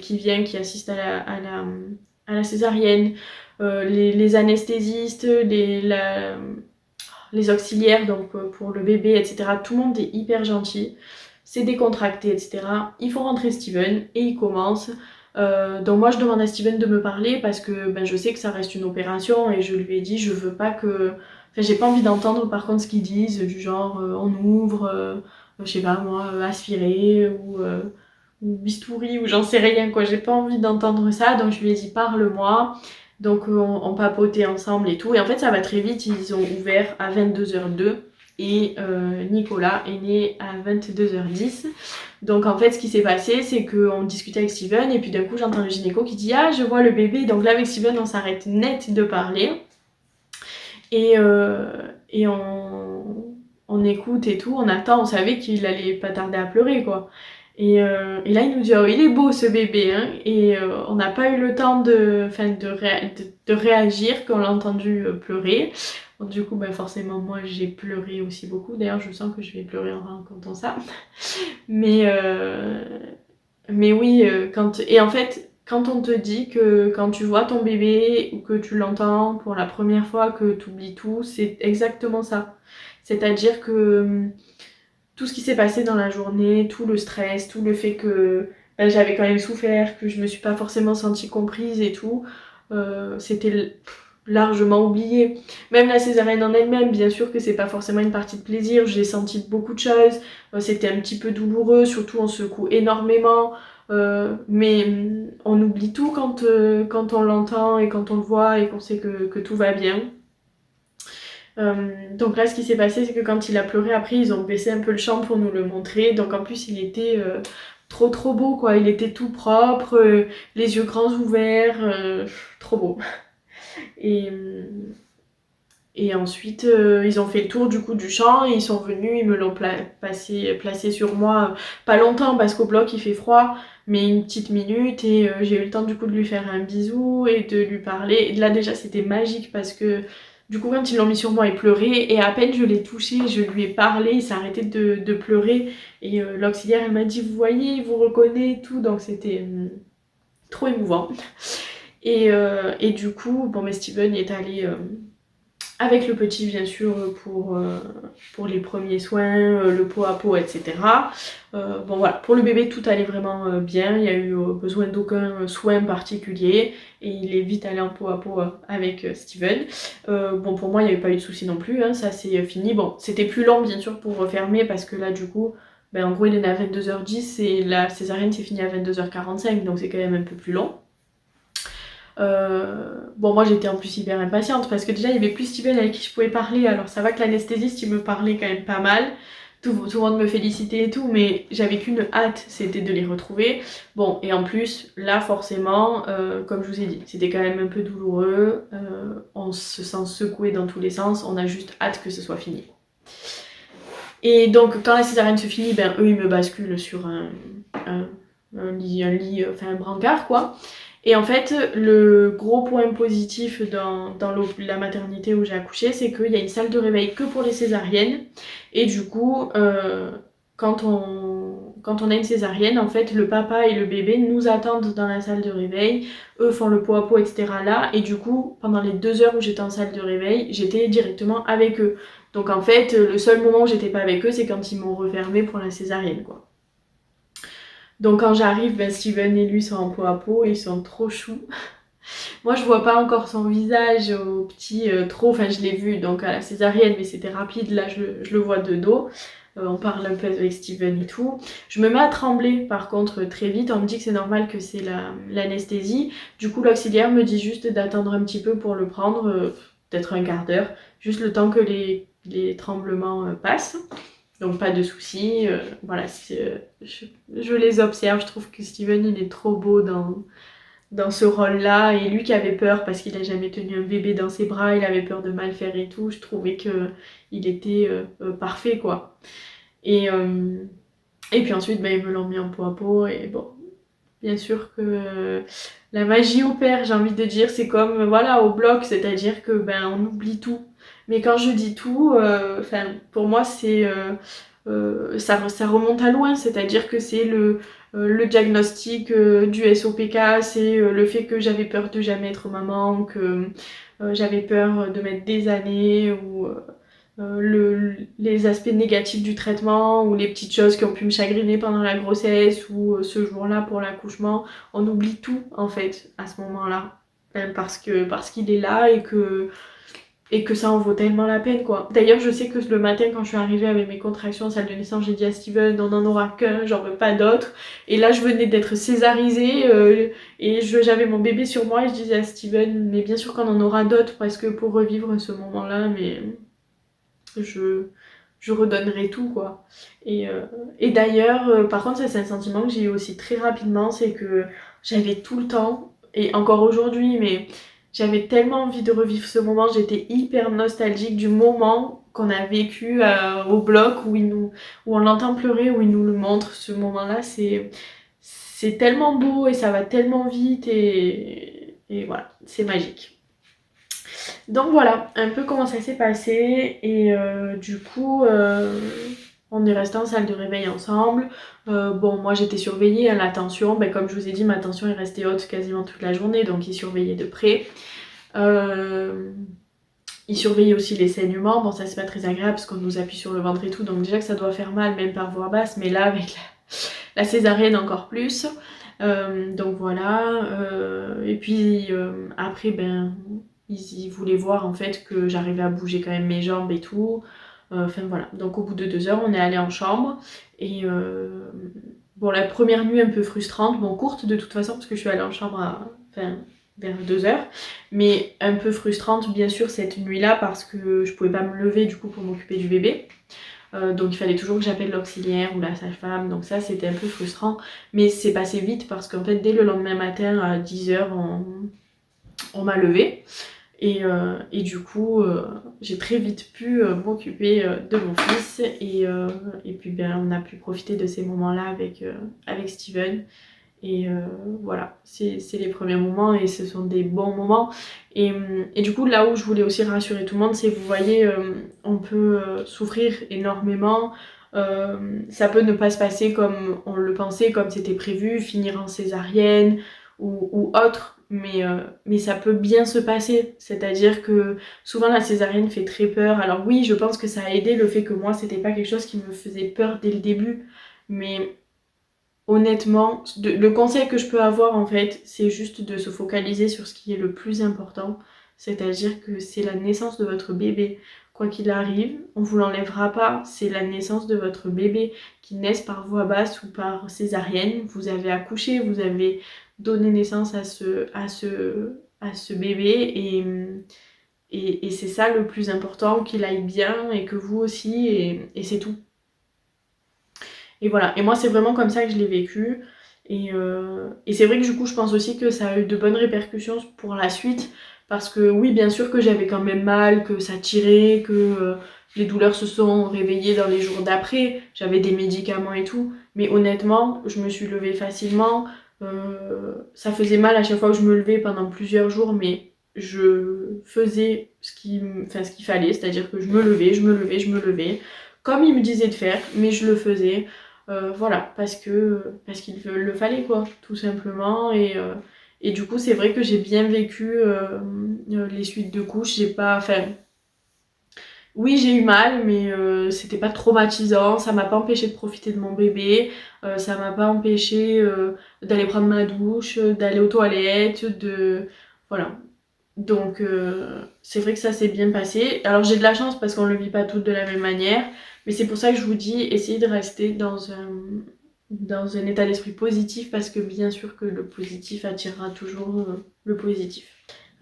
qui vient, qui assiste à la césarienne, les anesthésistes, les auxiliaires donc pour le bébé, etc. Tout le monde est hyper gentil, c'est décontracté, etc. Il faut rentrer Steven et il commence. Donc moi je demande à Steven de me parler parce que je sais que ça reste une opération et je lui ai dit je veux pas que... Enfin j'ai pas envie d'entendre par contre ce qu'ils disent du genre on ouvre, je sais pas moi, aspirer ou bistouri ou j'en sais rien quoi, j'ai pas envie d'entendre ça donc je lui ai dit parle-moi. Donc on papotait ensemble et tout et en fait ça va très vite, ils ont ouvert à 22h02 et Nicolas est né à 22h10. Donc en fait ce qui s'est passé c'est qu'on discutait avec Steven et puis d'un coup j'entends le gynéco qui dit ah je vois le bébé, donc là avec Steven on s'arrête net de parler et on écoute et tout, on attend, on savait qu'il allait pas tarder à pleurer quoi. Et là il nous dit oh il est beau ce bébé hein et on n'a pas eu le temps de réagir quand on l'a entendu pleurer. Bon, du coup forcément moi j'ai pleuré aussi beaucoup, d'ailleurs je sens que je vais pleurer en racontant ça. Mais oui, et en fait, quand on te dit que quand tu vois ton bébé ou que tu l'entends pour la première fois, que tu oublies tout, c'est exactement ça. C'est-à-dire que tout ce qui s'est passé dans la journée, tout le stress, tout le fait que j'avais quand même souffert, que je me suis pas forcément sentie comprise et tout, c'était largement oublié. Même la césarienne en elle-même, bien sûr que c'est pas forcément une partie de plaisir, j'ai senti beaucoup de choses, c'était un petit peu douloureux, surtout on secoue énormément, mais on oublie tout quand on l'entend et quand on le voit et qu'on sait que tout va bien. Donc là ce qui s'est passé c'est que quand il a pleuré après ils ont baissé un peu le champ pour nous le montrer, donc en plus il était trop beau quoi, il était tout propre, les yeux grands ouverts, trop beau. Et ensuite ils ont fait le tour du coup du champ et ils sont venus, ils me l'ont placé sur moi, pas longtemps parce qu'au bloc il fait froid, mais une petite minute et j'ai eu le temps du coup de lui faire un bisou et de lui parler. Et là déjà c'était magique parce que du coup quand ils l'ont mis sur moi il pleurait et à peine je l'ai touché, je lui ai parlé, il s'est arrêté de pleurer et l'auxiliaire elle m'a dit vous voyez il vous reconnaît et tout, donc c'était trop émouvant. Et du coup bon mais Steven est allé avec le petit bien sûr pour les premiers soins, le pot à pot, etc. Bon voilà, pour le bébé tout allait vraiment bien, il n'y a eu besoin d'aucun soin particulier et il est vite allé en pot à pot avec Steven. Bon pour moi il n'y avait pas eu de soucis non plus, hein, ça c'est fini. Bon c'était plus long bien sûr pour refermer parce que là du coup, ben, en gros il est né à 22h10 et la césarienne s'est finie à 22h45 donc c'est quand même un peu plus long. Bon moi j'étais en plus hyper impatiente parce que déjà il y avait plus Steven avec qui je pouvais parler, alors ça va que l'anesthésiste il me parlait quand même pas mal, tout le monde me félicitait et tout, mais j'avais qu'une hâte, c'était de les retrouver. Bon et en plus là forcément, comme je vous ai dit, c'était quand même un peu douloureux, on se sent secoué dans tous les sens, on a juste hâte que ce soit fini. Et donc quand la césarienne se finit, ben eux ils me basculent sur un lit, enfin un brancard quoi. Et en fait, le gros point positif dans la maternité où j'ai accouché, c'est qu'il y a une salle de réveil que pour les césariennes. Et du coup, quand on a une césarienne, en fait, le papa et le bébé nous attendent dans la salle de réveil. Eux font le pot à pot, etc. là. Et du coup, pendant les 2 heures où j'étais en salle de réveil, j'étais directement avec eux. Donc en fait, le seul moment où j'étais pas avec eux, c'est quand ils m'ont refermé pour la césarienne, quoi. Donc quand j'arrive, ben Steven et lui sont en pot à pot et ils sont trop choux. Moi je vois pas encore son visage au petit trop, enfin je l'ai vu donc à la césarienne mais c'était rapide, là je le vois de dos. On parle un peu avec Steven et tout. Je me mets à trembler par contre très vite, on me dit que c'est normal que c'est l'anesthésie. Du coup l'auxiliaire me dit juste d'attendre un petit peu pour le prendre, peut-être un quart d'heure, juste le temps que les tremblements passent. Donc pas de soucis, voilà, je les observe, je trouve que Steven il est trop beau dans ce rôle-là, et lui qui avait peur parce qu'il a jamais tenu un bébé dans ses bras, il avait peur de mal faire et tout, je trouvais qu'il était parfait quoi. Et puis ensuite ben, ils me l'ont mis en pot à pot et bon, bien sûr que la magie opère, j'ai envie de dire, c'est comme voilà au bloc, c'est-à-dire que ben on oublie tout. Mais quand je dis tout, pour moi c'est ça remonte à loin, c'est-à-dire que c'est le diagnostic du SOPK, c'est le fait que j'avais peur de jamais être maman, que j'avais peur de mettre des années, ou les aspects négatifs du traitement, ou les petites choses qui ont pu me chagriner pendant la grossesse, ou ce jour-là pour l'accouchement. On oublie tout en fait à ce moment-là, parce qu'il est là et que ça en vaut tellement la peine quoi. D'ailleurs je sais que le matin quand je suis arrivée avec mes contractions en salle de naissance, j'ai dit à Steven on n'en aura qu'un, j'en veux pas d'autres. Et là je venais d'être césarisée et j'avais mon bébé sur moi et je disais à Steven mais bien sûr qu'on en aura d'autres parce que pour revivre ce moment là, mais je redonnerai tout quoi. Et d'ailleurs par contre ça c'est un sentiment que j'ai eu aussi très rapidement, c'est que j'avais tout le temps, et encore aujourd'hui, mais j'avais tellement envie de revivre ce moment, j'étais hyper nostalgique du moment qu'on a vécu au bloc où on l'entend pleurer, où il nous le montre. Ce moment-là, c'est tellement beau et ça va tellement vite et voilà, c'est magique. Donc voilà, un peu comment ça s'est passé et du coup on est resté en salle de réveil ensemble. Bon moi j'étais surveillée à la tension, ben, comme je vous ai dit ma tension est restée haute quasiment toute la journée donc il surveillait de près. Il surveillait aussi les saignements, bon ça c'est pas très agréable parce qu'on nous appuie sur le ventre et tout donc déjà que ça doit faire mal même par voix basse, mais là avec la césarienne encore plus. Donc voilà, et puis après ben ils voulaient voir en fait que j'arrivais à bouger quand même mes jambes et tout. Enfin voilà, donc au bout de 2 heures on est allé en chambre et bon la première nuit un peu frustrante, bon courte de toute façon parce que je suis allée en chambre vers 2 heures, mais un peu frustrante bien sûr cette nuit-là parce que je pouvais pas me lever du coup pour m'occuper du bébé. Donc il fallait toujours que j'appelle l'auxiliaire ou la sage-femme, donc ça c'était un peu frustrant, mais c'est passé vite parce qu'en fait dès le lendemain matin à 10h on m'a levée et du coup j'ai très vite pu m'occuper de mon fils et puis ben, on a pu profiter de ces moments-là avec Steven. Et voilà, c'est les premiers moments et ce sont des bons moments. Et du coup, là où je voulais aussi rassurer tout le monde, c'est vous voyez, on peut souffrir énormément. Ça peut ne pas se passer comme on le pensait, comme c'était prévu, finir en césarienne ou autre. mais ça peut bien se passer. C'est-à-dire que souvent la césarienne fait très peur. Alors oui, je pense que ça a aidé le fait que moi, c'était pas quelque chose qui me faisait peur dès le début. Mais honnêtement, le conseil que je peux avoir en fait, c'est juste de se focaliser sur ce qui est le plus important. C'est-à-dire que c'est la naissance de votre bébé. Quoi qu'il arrive, on vous l'enlèvera pas. C'est la naissance de votre bébé, qu'il naisse par voie basse ou par césarienne. Vous avez accouché, vous avez donné naissance à ce bébé et c'est ça le plus important, qu'il aille bien et que vous aussi et c'est tout. Et voilà, et moi c'est vraiment comme ça que je l'ai vécu. Et c'est vrai que du coup je pense aussi que ça a eu de bonnes répercussions pour la suite. Parce que oui, bien sûr que j'avais quand même mal, que ça tirait, que les douleurs se sont réveillées dans les jours d'après. J'avais des médicaments et tout. Mais honnêtement, je me suis levée facilement. Ça faisait mal à chaque fois que je me levais pendant plusieurs jours, mais je faisais ce qu'il fallait. C'est-à-dire que je me levais, je me levais, je me levais. Comme il me disait de faire, mais je le faisais. Voilà, parce qu'il le fallait quoi, tout simplement. Et du coup, c'est vrai que j'ai bien vécu les suites de couches. J'ai pas, enfin, oui, j'ai eu mal, mais c'était pas traumatisant. Ça m'a pas empêché de profiter de mon bébé. Ça m'a pas empêché d'aller prendre ma douche, d'aller aux toilettes, voilà. Donc c'est vrai que ça s'est bien passé. Alors j'ai de la chance parce qu'on le vit pas toutes de la même manière, mais c'est pour ça que je vous dis, essayez de rester dans un état d'esprit positif parce que bien sûr que le positif attirera toujours le positif.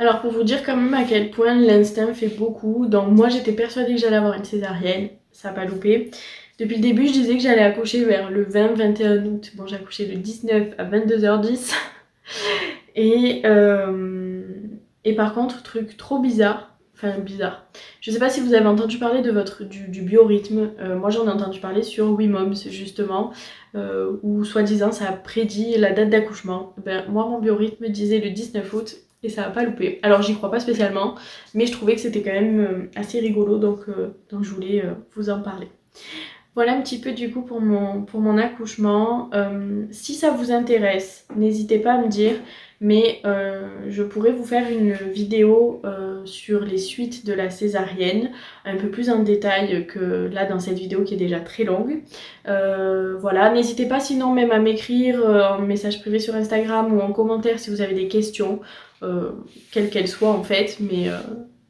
Alors pour vous dire quand même à quel point l'instinct fait beaucoup, donc moi j'étais persuadée que j'allais avoir une césarienne, ça n'a pas loupé. Depuis le début je disais que j'allais accoucher vers le 20-21 août, bon j'ai accouché le 19 à 22h10 et... Et par contre, truc trop bizarre, enfin bizarre, je sais pas si vous avez entendu parler de du biorhythme, moi j'en ai entendu parler sur WeMoms justement, où soi-disant ça prédit la date d'accouchement. Ben, moi mon biorhythme disait le 19 août et ça a pas loupé. Alors j'y crois pas spécialement, mais je trouvais que c'était quand même assez rigolo donc je voulais vous en parler. Voilà un petit peu du coup pour mon accouchement. Si ça vous intéresse, n'hésitez pas à me dire, mais je pourrais vous faire une vidéo sur les suites de la césarienne, un peu plus en détail que là dans cette vidéo qui est déjà très longue. Voilà, n'hésitez pas sinon même à m'écrire en message privé sur Instagram ou en commentaire si vous avez des questions, quelles qu'elles soient en fait, mais...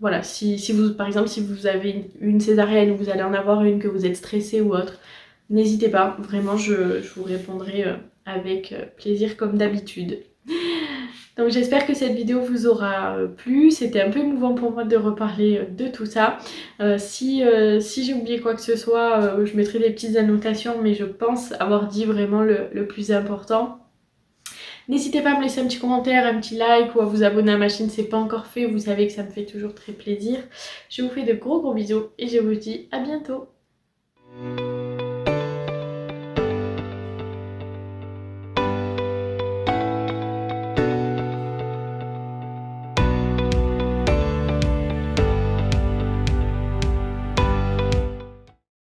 Voilà, si vous, par exemple, si vous avez une césarienne ou vous allez en avoir une, que vous êtes stressé ou autre, n'hésitez pas, vraiment je vous répondrai avec plaisir comme d'habitude. Donc j'espère que cette vidéo vous aura plu, c'était un peu émouvant pour moi de reparler de tout ça. Si j'ai oublié quoi que ce soit, je mettrai des petites annotations, mais je pense avoir dit vraiment le plus important. N'hésitez pas à me laisser un petit commentaire, un petit like ou à vous abonner à ma chaîne si c'est pas encore fait, vous savez que ça me fait toujours très plaisir. Je vous fais de gros bisous et je vous dis à bientôt.